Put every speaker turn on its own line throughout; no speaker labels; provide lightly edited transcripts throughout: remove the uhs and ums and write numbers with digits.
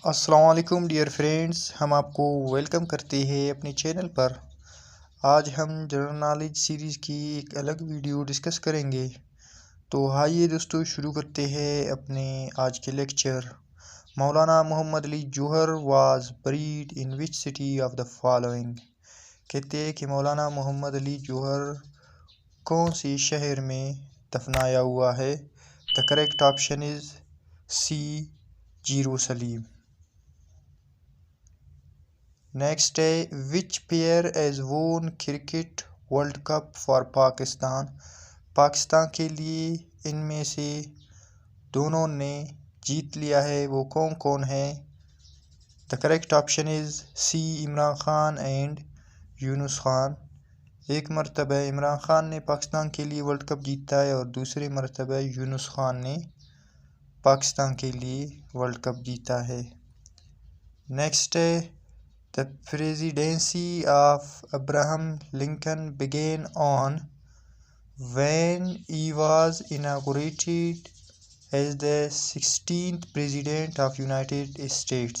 अस्सलाम वालेकुम dear friends, हम आपको वेलकम करते हैं अपने चैनल पर। आज हम जनरल नॉलेज सीरीज़ की एक अलग वीडियो डिस्कस करेंगे। तो आइए दोस्तों शुरू करते हैं अपने आज के lecture. Maulana Mohammad Ali Jauhar was buried in which city of the following. कहते हैं कि मौलाना मोहम्मद अली जौहर कौन से शहर में दफनाया हुआ है। The correct option is C, Jerusalem. Next है which pair has won cricket world cup for Pakistan. Pakistan के लिए इनमें से दोनों ने जीत लिया है, वो कौन कौन है। The correct option is C, Imran Khan and Younis Khan. एक मरतबा इमरान खान ने पाकिस्तान के लिए वर्ल्ड कप जीता है और दूसरे मरतबा यूनुस खान ने पाकिस्तान के लिए वर्ल्ड कप जीता है। नेक्स्ट है The presidency of Abraham Lincoln began on when he was inaugurated as the 16th President of United States.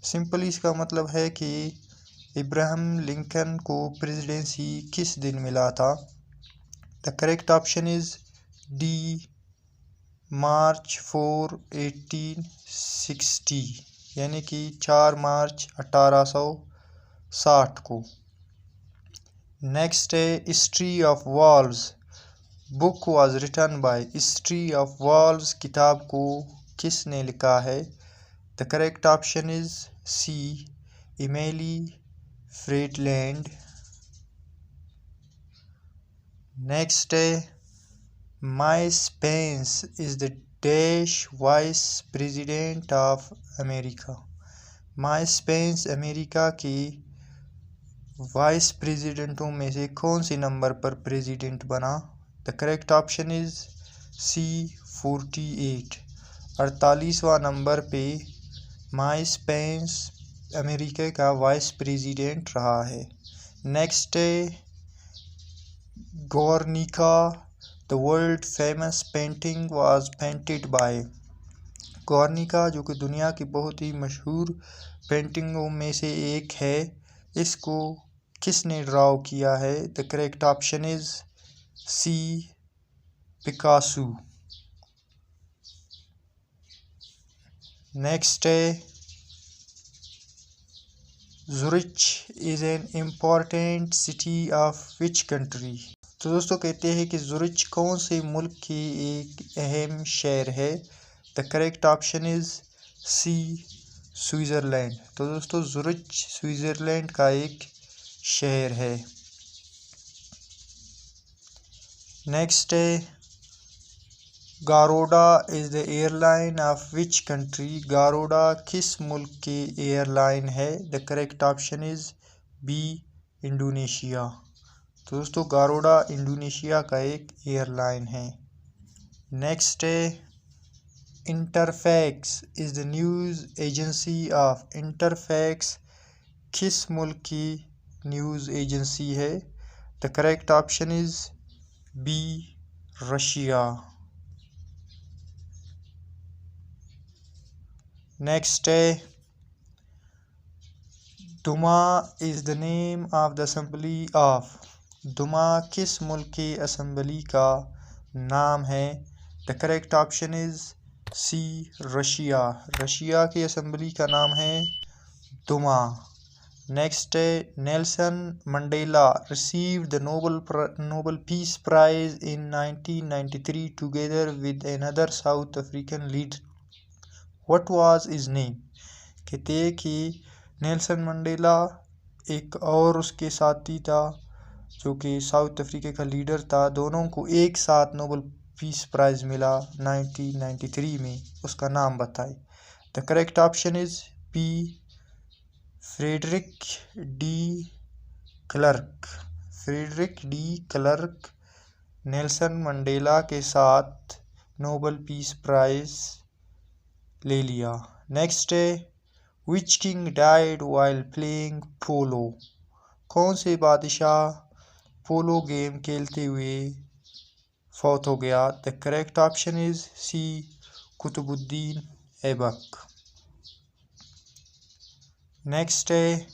Simple इसका मतलब है कि इब्राहिम लिंकन को प्रेसिडेंसी किस दिन मिला था। The correct option is D, March 4, 1860, यानी कि 4 मार्च 1860 को। नेक्स्ट है history of walls book was written by. History of walls किताब को किसने लिखा है। The correct option is C, Emily Friedland. Next है Mike Pence is the dash vice president of America. Mike Pence America के vice प्रेसिडेंटों में से कौन से नंबर पर प्रेसिडेंट बना। The correct option is C, 48। 48वां नंबर पे माइक पेंस अमेरिका का वाइस प्रेसिडेंट रहा है। नेक्स्ट है गॉर्निका the world famous painting was painted by. गॉर्निका जो कि दुनिया की बहुत ही मशहूर पेंटिंगों में से एक है, इसको किसने ड्राव किया है। The correct option is C, Picasso. Next है Zurich is an important city of which country. तो दोस्तों कहते हैं कि ज़ुरिच कौन से मुल्क की एक अहम शहर है। The correct option is C, Switzerland. तो दोस्तों ज़ुरिच स्विट्ज़रलैंड का एक शहर है। नेक्स्ट है Garuda is the airline of which country. Garuda किस मुल्क की एयरलाइन है। The correct option is B, Indonesia. तो दोस्तों गारोडा इंडोनेशिया का एक एयरलाइन है। नेक्स्ट है Interfax is the news agency of. Interfax किस मुल्क की न्यूज़ एजेंसी है। The correct option is B, Russia. Next है Duma is the name of the assembly of. Duma किस मुल्क की असेंबली का नाम है। The correct option is C, Russia. Russia की असेंबली का नाम है दुमा। नेक्स्ट है Nelson Mandela received the Nobel peace prize in 1993 together with another South African leader. What was his name. कहते हैं कि नेल्सन मंडेला एक और उसके साथी था जो कि साउथ अफ्रीका का लीडर था, दोनों को एक साथ नोबल पीस प्राइज़ मिला 1993 में। उसका नाम बताए। The correct option is B, Frederik de Klerk. Frederik de Klerk Nelson Mandela के साथ नोबल पीस प्राइज़ ले लिया। नेक्स्ट है which king died while playing polo. कौन से बादशाह पोलो गेम खेलते हुए फौत हो गया। The correct option is C, Qutubuddin Aibak. Next है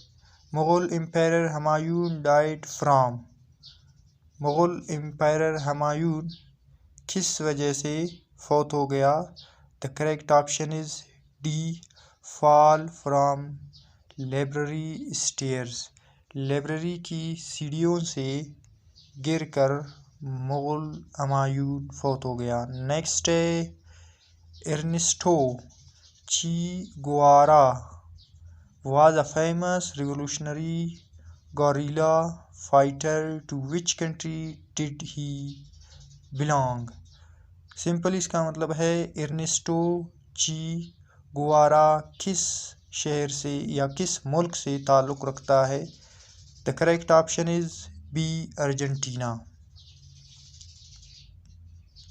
Mughal empire Humayun died from. Mughal empire Humayun किस वजह से फौत हो गया? The correct option is D, fall from library stairs. Library की सीढ़ियों से गिरकर मुगल हुमायूं फौत हो गया। नेक्स्ट है एर्नेस्टो ची गुआरा was a famous revolutionary guerrilla fighter. To which country did he belong? Simple इसका मतलब है एर्नेस्टो ची गुआरा किस शहर से या किस मुल्क से ताल्लुक़ रखता है? The correct option is B, Argentina.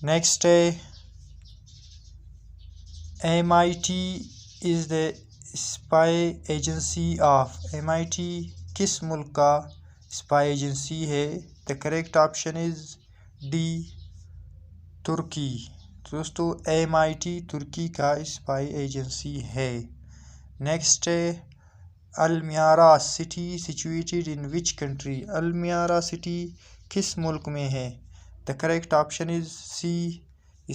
Next है MIT is the spy agency of. MIT किस मुल्क का स्पाई एजेंसी है? The correct option is D, Turkey. दोस्तों MIT तुर्की का स्पाई एजेंसी है। नेक्स्ट है Almeria city situated in which country. Almeria city किस मुल्क में है? The correct option is C,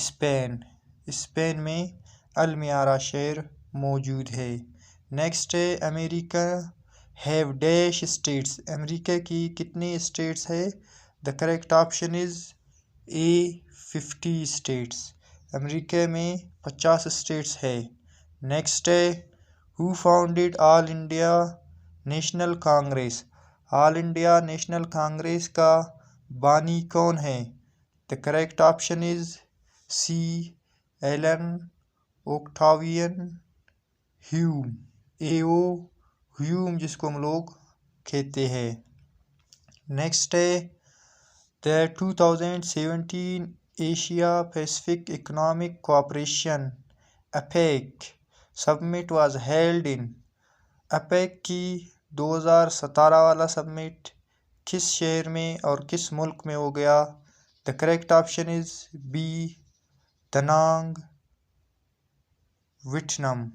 Spain. Spain में अल्मियारा शहर मौजूद है। नेक्स्ट है America have dash states. America की कितने स्टेट्स है? The correct option is A, 50 states. America में 50 स्टेट्स है। नेक्स्ट है who founded All India National Congress. All India National Congress का बानी कौन है? The correct option is C, Allan Octavian Hume. AO Hume जिसको हम लोग कहते हैं। नेक्स्ट है the 2017 Asia Pacific Economic Cooperation APEC summit was held in. APEC की 2017 वाला समिट किस शहर में और किस मुल्क में हो गया? The correct option is B, Da Nang, Vietnam.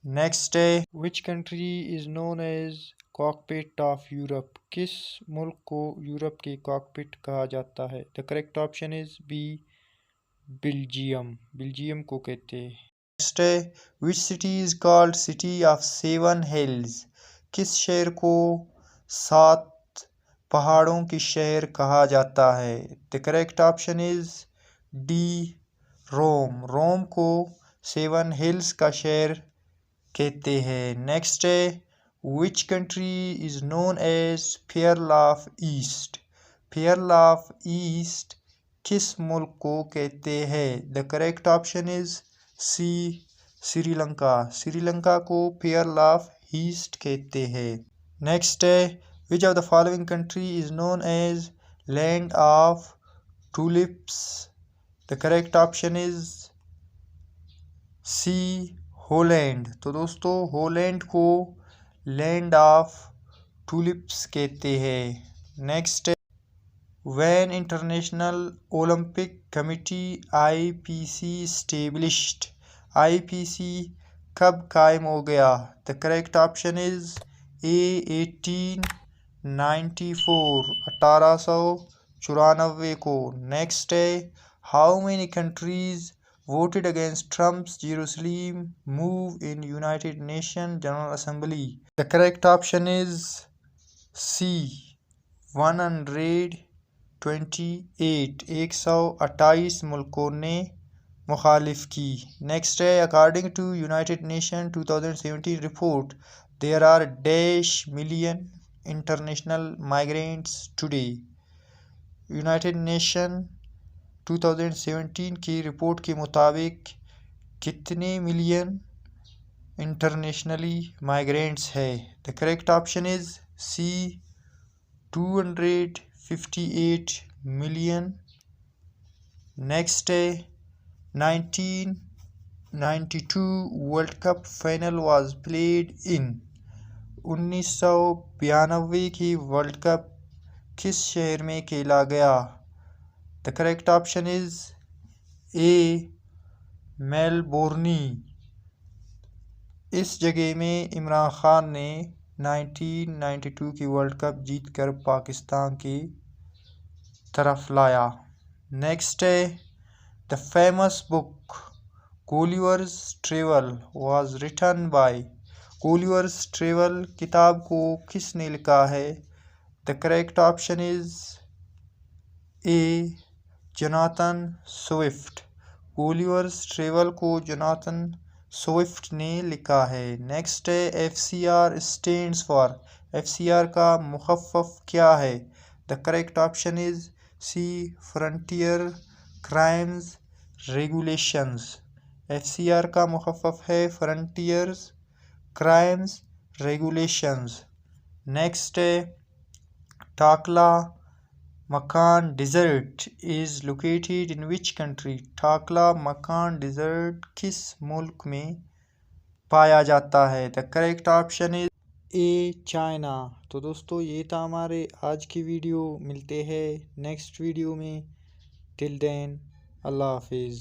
Next है which country is known as cockpit of Europe. किस मुल्क को यूरोप के कॉकपिट कहा जाता है? The correct option is B, Belgium. Belgium को कहते हैं। नेक्स्ट है which city is called city of 7 hills. किस शहर को 7 पहाड़ों की शहर कहा जाता है? The correct option is D, Rome. Rome को 7 हिल्स का शहर कहते हैं। नेक्स्ट है which country is known as pearl of east. Pearl of east किस मुल्क को कहते हैं? The correct option is C, Sri Lanka. Sri Lanka को पेर्ल ऑफ ईस्ट कहते हैं। नेक्स्ट है which of the following country is known as land of tulips. The correct option is C, Holland. तो दोस्तों हॉलैंड को लैंड ऑफ टूलिप्स कहते हैं। Next when international Olympic committee IPC established. IPC कब कायम हो गया? द करेक्ट ऑप्शन इज ए, 1894, 1894 को। नेक्स्ट है how many countries voted against Trump's Jerusalem move in United Nations General Assembly. The correct option is C, 128। 128 मुल्कों ने मुखालिफ की। नेक्स्ट है according to United Nation 2017 report there are dash million international migrants today. United Nation 2017 की report के मुताबिक कितने million internationally migrants है? The correct option is C, 258 million. Next है 1992 world cup final was played in. 1992 की world cup किस शहर में खेला गया? The correct option is A, Melbourne. इस जगह में इमरान खान ने 1992 की वर्ल्ड कप जीतकर पाकिस्तान की तरफ लाया। नेक्स्ट है the famous book Gulliver's travel was written by. Gulliver's travel किताब को किसने लिखा है? The correct option is A Jonathan Swift. Gulliver's travel को जोनाथन स्विफ्ट ने लिखा है। नेक्स्ट है FCR स्टैंड्स फॉर। FCR का मुखफ़्फ़फ़ क्या है? The correct option is C frontier crimes regulations. FCR का मुखफ़्फ़फ़ है फ्रंटियर्स क्राइम्स रेगुलेशंस। नेक्स्ट है Taklamakan desert is located in which country. Taklamakan desert किस मुल्क में पाया जाता है? The correct option is A China. तो दोस्तों ये था हमारे आज की वीडियो। मिलते हैं नेक्स्ट वीडियो में। टिल देन अल्लाह हाफिज़।